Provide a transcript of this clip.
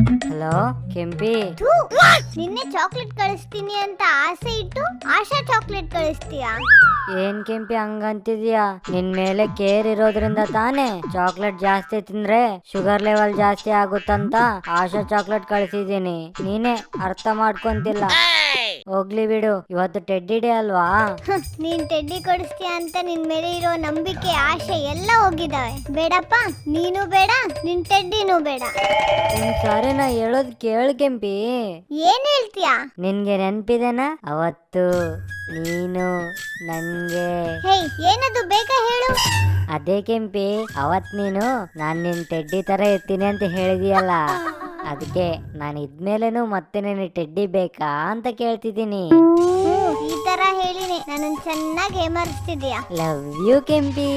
Hello Kempi. ನಿನ್ನೆ chocolate ಕಳಿಸ್ತೀನಿ ಅಂತ ಆಸೆ ಇಟ್ಟು ಆಶಾ ಚಾಕ್ಲೇಟ್ ಕಳಿಸ್ತೀಯಾ? ಏನ್ ಕೆಂಪಿ ಹಂಗಂತಿದ್ಯಾ? ನಿನ್ ಮೇಲೆ ಕೇರ್ ಇರೋದ್ರಿಂದ ತಾನೇ ಚಾಕ್ಲೇಟ್ ಜಾಸ್ತಿ ತಿಂದ್ರೆ ಶುಗರ್ ಲೆವೆಲ್ ಜಾಸ್ತಿ ಆಗುತ್ತಂತ ಆಶಾ ಚಾಕ್ಲೇಟ್ ಕಳ್ಸಿದೀನಿ. ನೀನೇ ಅರ್ಥ ಮಾಡ್ಕೊಂತಿಲ್ಲ. ಹೋಗ್ಲಿ ಬಿಡು, ಇವತ್ತು ಟೆಡ್ಡಿ ಡೇ ಅಲ್ವಾ? ನೀನ್ ಟೆಡ್ಡಿ ಕೊಡಿಸ್ತೀಯ ಅಂತ ನಿನ್ ಮೇಲೆ ಇರೋ ನಂಬಿಕೆ ಆಶೆ ಎಲ್ಲ ಹೋಗಿದಾವೆ. ಬೇಡಪ್ಪ, ನೀನು ಬೇಡ, ನಿನ್ ಟೆಡ್ಡಿನೂ ಬೇಡ. ಸಾರಿ, ನಾ ಹೇಳೋದ್ ಕೇಳು ಕೆಂಪಿ. ಏನ್ ಹೇಳ್ತೀಯಾ? ನಿನ್ಗೆ ನೆನ್ಪಿದೆನಾ ಅವತ್ತು ನೀನು ನಂಗೆ? ಹೇ, ಏನದು, ಬೇಗ ಹೇಳು. ಅದೇ ಕೆಂಪಿ, ಅವತ್ ನೀನು ನಾನ್ ನಿನ್ ಟೆಡ್ಡಿ ತರ ಇರ್ತೀನಿ ಅಂತ ಹೇಳಿದೀಯಲ್ಲ, ಅದಕ್ಕೆ ನಾನು ಇದ್ಮೇಲೆನು ಮತ್ತೆ ನಿನ್ ಟೆಡ್ಡಿ ಬೇಕಾ ಅಂತ ಕೇಳ್ತಿದ್ದೀನಿ. ಈ ತರ ಹೇಳಿನಿ, ನನ್ನ ಚೆನ್ನಾಗಿ ಹೇಮರಿಸ್ತಿದ್ಯಾ. Love you Kempi.